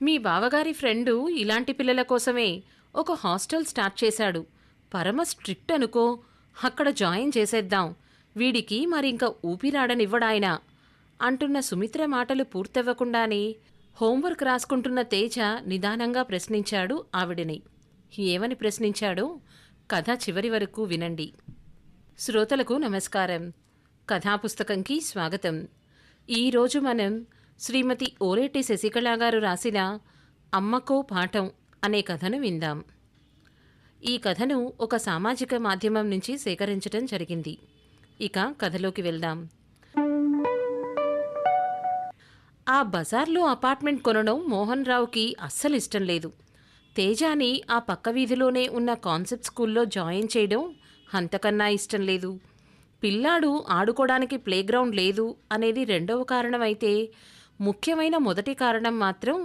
మీ బావగారి ఫ్రెండు ఇలాంటి పిల్లల కోసమే ఒక హాస్టల్ స్టార్ట్ చేశాడు. పరమ స్ట్రిక్ట్ అనుకో. అక్కడ జాయిన్ చేసేద్దాం. వీడికి మరింక ఊపిరాడనివ్వడాయన అంటున్న సుమిత్ర మాటలు పూర్తవ్వకుండానే హోంవర్క్ రాసుకుంటున్న తేజ నిదానంగా ప్రశ్నించాడు ఆవిడని. ఏమని ప్రశ్నించాడో కథ చివరి వరకు వినండి. శ్రోతలకు నమస్కారం. కథాపుస్తకంకి స్వాగతం. ఈరోజు మనం శ్రీమతి ఓలేటి శశికళ గారు రాసిన అమ్మకో పాఠం అనే కథను విందాం. ఈ కథను ఒక సామాజిక మాధ్యమం నుంచి సేకరించడం జరిగింది. ఇక కథలోకి వెళ్దాం. ఆ బజార్లో అపార్ట్మెంట్ కొనడం మోహన్ రావుకి అస్సలు ఇష్టం లేదు. తేజాని ఆ పక్క వీధిలోనే ఉన్న కాన్సెప్ట్ స్కూల్లో జాయిన్ చేయడం అంతకన్నా ఇష్టం లేదు. పిల్లాడు ఆడుకోవడానికి ప్లేగ్రౌండ్ లేదు అనేది రెండవ కారణం అయితే, ముఖ్యమైన మొదటి కారణం మాత్రం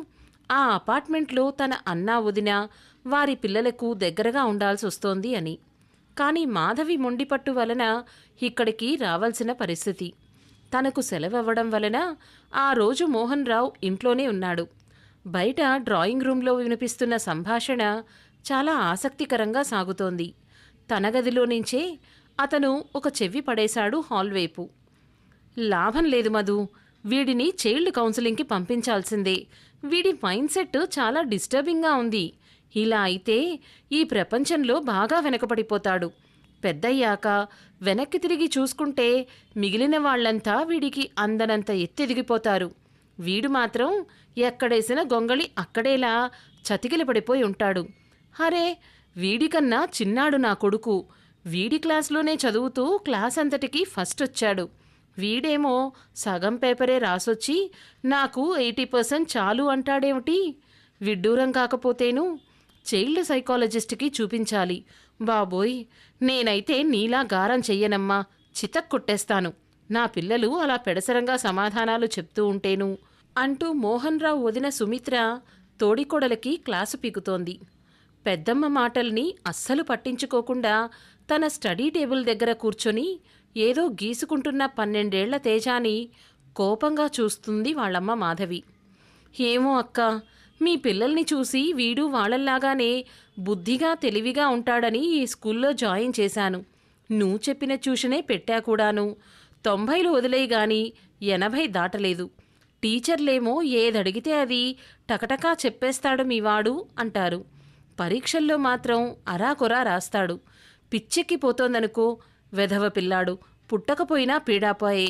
ఆ అపార్ట్మెంట్లో తన అన్నా వదిన వారి పిల్లలకు దగ్గరగా ఉండాల్సి వస్తోంది అని. కానీ మాధవి మొండిపట్టు వలన ఇక్కడికి రావాల్సిన పరిస్థితి. తనకు సెలవవ్వడం వలన ఆ రోజు మోహన్ రావు ఇంట్లోనే ఉన్నాడు. బయట డ్రాయింగ్ రూంలో వినిపిస్తున్న సంభాషణ చాలా ఆసక్తికరంగా సాగుతోంది. తన గదిలో నుంచే అతను ఒక చెవి పడేశాడు హాల్ వైపు. లాభం లేదు మధు, వీడిని చైల్డ్ కౌన్సిలింగ్కి పంపించాల్సిందే. వీడి మైండ్ సెట్ చాలా డిస్టర్బింగ్గా ఉంది. ఇలా అయితే ఈ ప్రపంచంలో బాగా వెనకబడిపోతాడు. పెద్దయ్యాక వెనక్కి తిరిగి చూసుకుంటే మిగిలిన వాళ్లంతా వీడికి అందనంత ఎత్తెదిగిపోతారు. వీడు మాత్రం ఎక్కడేసిన గొంగళి అక్కడేలా చతికిలపడిపోయి ఉంటాడు. హరే, వీడికన్నా చిన్నాడు నా కొడుకు. వీడి క్లాస్లోనే చదువుతూ క్లాస్ అంతటికి ఫస్ట్ వచ్చాడు. వీడేమో సగం పేపరే రాసొచ్చి నాకు 80% చాలు అంటాడేమిటి? విడ్డూరం కాకపోతేను. చైల్డ్ సైకాలజిస్ట్కి చూపించాలి. బాబోయ్, నేనైతే నీలా గారం చెయ్యనమ్మా, చితక్కొట్టేస్తాను. నా పిల్లలు అలా పెడసరంగా సమాధానాలు చెప్తూ ఉంటేను అంటూ మోహన్ రావు వదిన సుమిత్ర తోడికోడలకి క్లాసు పీకుతోంది. పెద్దమ్మ మాటల్ని అస్సలు పట్టించుకోకుండా తన స్టడీ టేబుల్ దగ్గర కూర్చొని ఏదో గీసుకుంటున్న 12 ఏళ్ల తేజాని కోపంగా చూస్తుంది వాళ్ళమ్మ మాధవి. ఏమో అక్క, మీ పిల్లల్ని చూసి వీడు వాళ్ళల్లాగానే బుద్ధిగా తెలివిగా ఉంటాడని ఈ స్కూల్లో జాయిన్ చేశాను. నువ్వు చెప్పిన ట్యూషనే పెట్టా కూడాను. 90లు వదిలేయి గాని 80 దాటలేదు. టీచర్లేమో ఏదడిగితే అది టకటకా చెప్పేస్తాడు మీవాడు అంటారు. పరీక్షల్లో మాత్రం అరాకొరా రాస్తాడు. పిచ్చెక్కిపోతోందనుకో. వెధవ పిల్లాడు. పుట్టకపోయినా పీడాపాయే.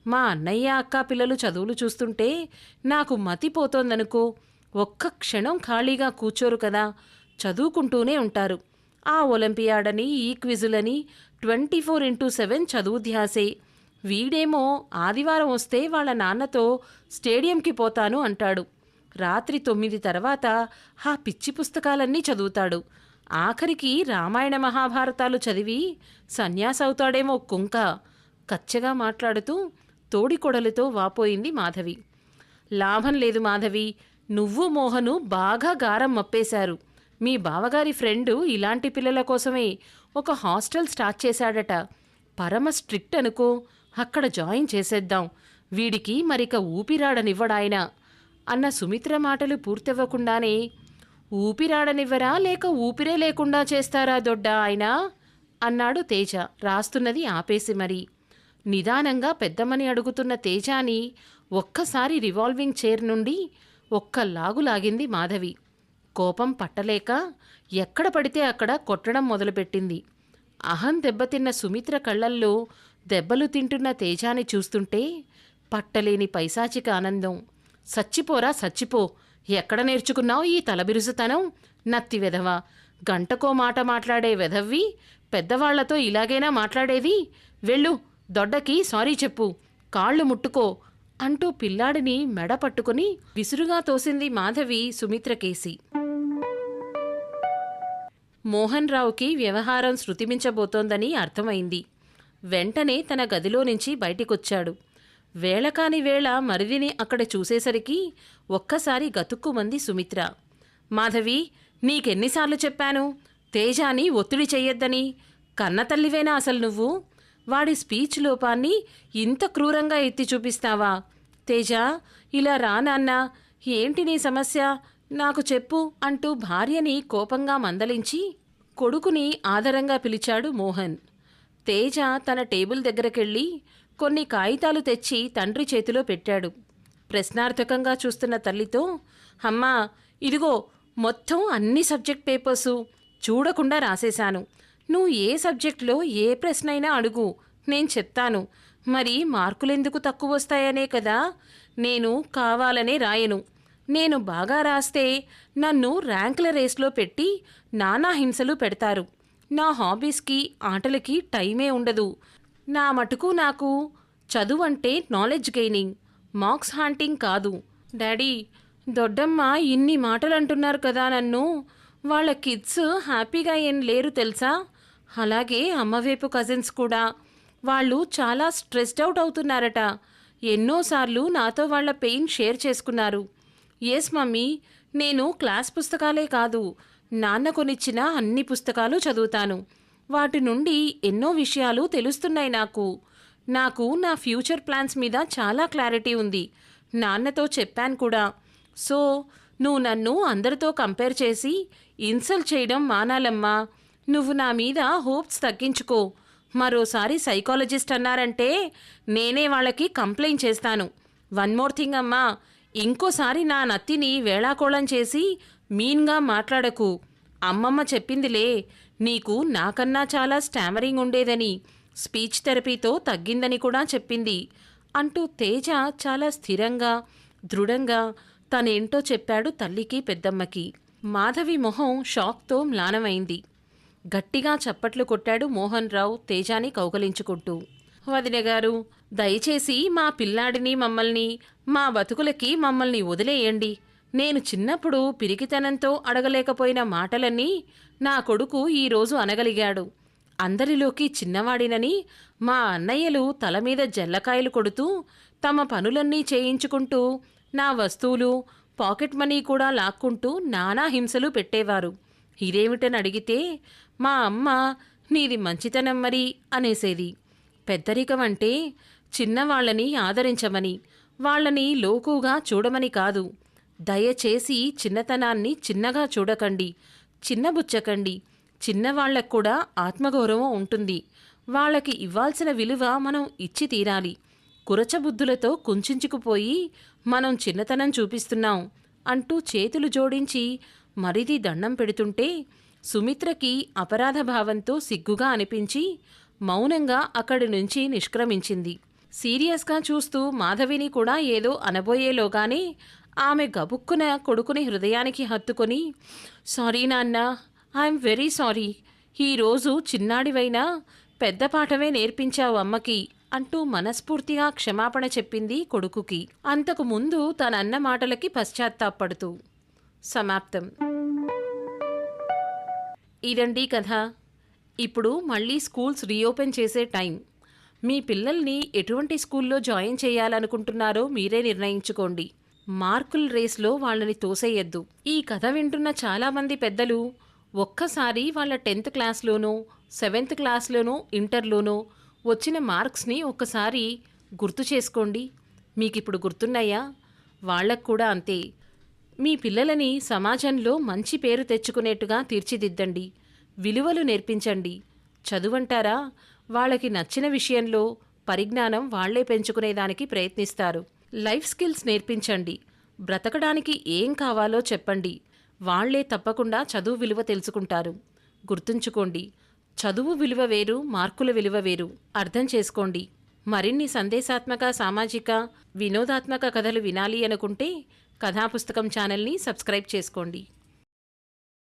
మా అన్నయ్య అక్క పిల్లలు చదువులు చూస్తుంటే నాకు మతిపోతోందనుకో. ఒక్క క్షణం ఖాళీగా కూర్చోరు కదా, చదువుకుంటూనే ఉంటారు. ఆ ఒలింపియాడని ఈ క్విజులని 24x7 చదువు ధ్యాసే. వీడేమో ఆదివారం వస్తే వాళ్ళ నాన్నతో స్టేడియంకి పోతాను అంటాడు. రాత్రి 9 తర్వాత ఆ పిచ్చి పుస్తకాలన్నీ చదువుతాడు. ఆఖరికి రామాయణ మహాభారతాలు చదివి సన్యాసవుతాడేమో కుంక. కచ్చగా మాట్లాడుతూ తోడికొడలతో వాపోయింది మాధవి. లాభం లేదు మాధవి, నువ్వు మోహను బాగా గారం మప్పేశారు. మీ బావగారి ఫ్రెండు ఇలాంటి పిల్లల కోసమే ఒక హాస్టల్ స్టార్ట్ చేశాడట. పరమ స్ట్రిక్ట్ అనుకో. అక్కడ జాయిన్ చేసేద్దాం. వీడికి మరిక ఊపిరాడనివ్వడాయన అన్న సుమిత్ర మాటలు పూర్తవ్వకుండానే, ఊపిరాడనివ్వరా లేక ఊపిరే లేకుండా చేస్తారా దొడ్డా ఆయన అన్నాడు తేజ రాస్తున్నది ఆపేసి. మరి నిదానంగా పెద్దమ్మని అడుగుతున్న తేజాని ఒక్కసారి రివాల్వింగ్ చైర్ నుండి ఒక్క లాగులాగింది మాధవి. కోపం పట్టలేక ఎక్కడ పడితే అక్కడ కొట్టడం మొదలుపెట్టింది. అహం దెబ్బతిన్న సుమిత్ర కళ్లల్లో దెబ్బలు తింటున్న తేజాని చూస్తుంటే పట్టలేని పైశాచిక ఆనందం. సచ్చిపోరా సచ్చిపో, ఎక్కడ నేర్చుకున్నావు ఈ తలబిరుసుతనం? నత్తి వెధవ, గంటకో మాట మాట్లాడే వెధవ్వి పెద్దవాళ్లతో ఇలాగైనా మాట్లాడేది? వెళ్ళు, దొడ్డకి సారీ చెప్పు, కాళ్ళు ముట్టుకో అంటూ పిల్లాడిని మెడ పట్టుకుని విసురుగా తోసింది మాధవి సుమిత్రకేసి. మోహన్ రావుకి వ్యవహారం శృతిమించబోతోందని అర్థమైంది. వెంటనే తన గదిలో నుంచి బయటికొచ్చాడు. వేళకాని వేళ మరిదిని అక్కడ చూసేసరికి ఒక్కసారి గతుక్కుమంది సుమిత్ర. మాధవి, నీకెన్నిసార్లు చెప్పాను తేజాని ఒత్తిడి చెయ్యొద్దని? కన్నతల్లివేనా అసలు నువ్వు? వాడి స్పీచ్ లోపాన్ని ఇంత క్రూరంగా ఎత్తి చూపిస్తావా? తేజ, ఇలా రా నాన్నా, ఏంటి నీ సమస్య? నాకు చెప్పు అంటూ భార్యని కోపంగా మందలించి కొడుకుని ఆదరంగా పిలిచాడు మోహన్. తేజ తన టేబుల్ దగ్గరకెళ్ళి కొన్ని కాగితాలు తెచ్చి తండ్రి చేతిలో పెట్టాడు. ప్రశ్నార్థకంగా చూస్తున్న తల్లితో, అమ్మా, ఇదిగో మొత్తం అన్ని సబ్జెక్ట్ పేపర్సు చూడకుండా రాసేశాను. నువ్వు ఏ సబ్జెక్టులో ఏ ప్రశ్నైనా అడుగు, నేను చెప్తాను. మరి మార్కులెందుకు తక్కువ వస్తాయనే కదా, నేను కావాలనే రాయను. నేను బాగా రాస్తే నన్ను ర్యాంకుల రేస్లో పెట్టి నానా హింసలు పెడతారు. నా హాబీస్కి ఆటలకి టైమే ఉండదు. నా మటుకు నాకు చదువంటే నాలెడ్జ్ గెయినింగ్, మార్క్స్ హాంటింగ్ కాదు. డాడీ, దొడ్డమ్మ ఇన్ని మాటలు అంటున్నారు కదా నన్ను. వాళ్ళ కిడ్స్ హ్యాపీగా ఏం లేరు తెలుసా? అలాగే అమ్మవైపు కజిన్స్ కూడా. వాళ్ళు చాలా స్ట్రెస్డ్ అవుట్ అవుతున్నారట. ఎన్నోసార్లు నాతో వాళ్ళ పెయిన్ షేర్ చేసుకున్నారు. ఎస్ మమ్మీ, నేను క్లాస్ పుస్తకాలే కాదు, నాన్న కొనిచ్చిన అన్ని పుస్తకాలు చదువుతాను. వాటి నుండి ఎన్నో విషయాలు తెలుస్తున్నాయి నాకు నా ఫ్యూచర్ ప్లాన్స్ మీద చాలా క్లారిటీ ఉంది. నాన్నతో చెప్పాను కూడా. సో నువ్వు నన్ను అందరితో కంపేర్ చేసి ఇన్సల్ట్ చేయడం మానాలమ్మా. నువ్వు నా మీద హోప్స్ తగ్గించుకో. మరోసారి సైకాలజిస్ట్ అన్నారంటే నేనే వాళ్ళకి కంప్లైంట్ చేస్తాను. వన్ మోర్ థింగ్ అమ్మా, ఇంకోసారి నా నత్తిని వేళాకోళం చేసి మీన్గా మాట్లాడకు. అమ్మమ్మ చెప్పిందిలే, నీకు నాకన్నా చాలా స్టామరింగ్ ఉండేదని, స్పీచ్ థెరపీతో తగ్గిందని కూడా చెప్పింది అంటూ తేజ చాలా స్థిరంగా, దృఢంగా తనేంటో చెప్పాడు తల్లికి, పెద్దమ్మకి. మాధవి మొహం షాక్తో మ్లానమైంది. గట్టిగా చప్పట్లు కొట్టాడు మోహన్ రావు తేజాని కౌగలించుకుంటూ. వదినగారు, దయచేసి మా పిల్లాడిని, మమ్మల్ని, మా బతుకులకి మమ్మల్ని వదిలేయండి. నేను చిన్నప్పుడు పిరికితనంతో అడగలేకపోయిన మాటలన్నీ నా కొడుకు ఈరోజు అనగలిగాడు. అందరిలోకి చిన్నవాడినని మా అన్నయ్యలు తల మీద జల్లకాయలు కొడుతూ తమ పనులన్నీ చేయించుకుంటూ నా వస్తువులు, పాకెట్ మనీ కూడా లాక్కుంటూ నానా హింసలు పెట్టేవారు. ఇదేమిటని అడిగితే మా అమ్మ నీది మంచితనం మరి అనేసేది. పెద్దరికం అంటే చిన్నవాళ్లని ఆదరించమని, వాళ్లని లోకుగా చూడమని కాదు. దయచేసి చిన్నతనాన్ని చిన్నగా చూడకండి, చిన్నబుచ్చకండి. చిన్నవాళ్లకు కూడా ఆత్మగౌరవం ఉంటుంది. వాళ్ళకి ఇవ్వాల్సిన విలువ మనం ఇచ్చి తీరాలి. కురచబుద్ధులతో కుంచుకుపోయి మనం చిన్నతనం చూపిస్తున్నాం అంటూ చేతులు జోడించి మరిది దండం పెడుతుంటే సుమిత్రకి అపరాధ భావంతో సిగ్గుగా అనిపించి మౌనంగా అక్కడి నుంచి నిష్క్రమించింది. సీరియస్గా చూస్తూ మాధవిని కూడా ఏదో అనబోయేలోగానే ఆమె గబుక్కున కొడుకుని హృదయానికి హత్తుకొని, సారీ నాన్న, ఐఎమ్ వెరీ సారీ. ఈరోజు చిన్నాడివైనా పెద్ద పాఠమే నేర్పించావు అమ్మకి అంటూ మనస్ఫూర్తిగా క్షమాపణ చెప్పింది కొడుకుకి. అంతకు ముందు తనన్న మాటలకి పశ్చాత్తాపడుతూ. సమాప్తం. ఇదండి కథ. ఇప్పుడు మళ్ళీ స్కూల్స్ రీఓపెన్ చేసే టైం. మీ పిల్లల్ని ఎటువంటి స్కూల్లో జాయిన్ చేయాలనుకుంటున్నారో మీరే నిర్ణయించుకోండి. మార్కుల రేస్లో వాళ్ళని తోసేయద్దు. ఈ కథ వింటున్న చాలామంది పెద్దలు ఒక్కసారి వాళ్ళ 10th క్లాస్లోనో 7th క్లాస్లోనో ఇంటర్లోనో వచ్చిన మార్క్స్ని ఒక్కసారి గుర్తు చేసుకోండి. మీకిప్పుడు గుర్తున్నాయా? వాళ్ళకు కూడా అంతే. మీ పిల్లలని సమాజంలో మంచి పేరు తెచ్చుకునేట్టుగా తీర్చిదిద్దండి. విలువలు నేర్పించండి. చదువంటారా, వాళ్ళకి నచ్చిన విషయంలో పరిజ్ఞానం వాళ్లే పెంచుకునేదానికి ప్రయత్నిస్తారు. లైఫ్ స్కిల్స్ నేర్పించండి. బ్రతకడానికి ఏం కావాలో చెప్పండి. వాళ్లే తప్పకుండా చదువు విలువ తెలుసుకుంటారు. గుర్తుంచుకోండి, చదువు విలువ వేరు, మార్కుల విలువ వేరు. అర్థం చేసుకోండి. మరిన్ని సందేశాత్మక, సామాజిక, వినోదాత్మక కథలు వినాలి అనుకుంటే కథాపుస్తకం ఛానల్ని సబ్స్క్రైబ్ చేసుకోండి.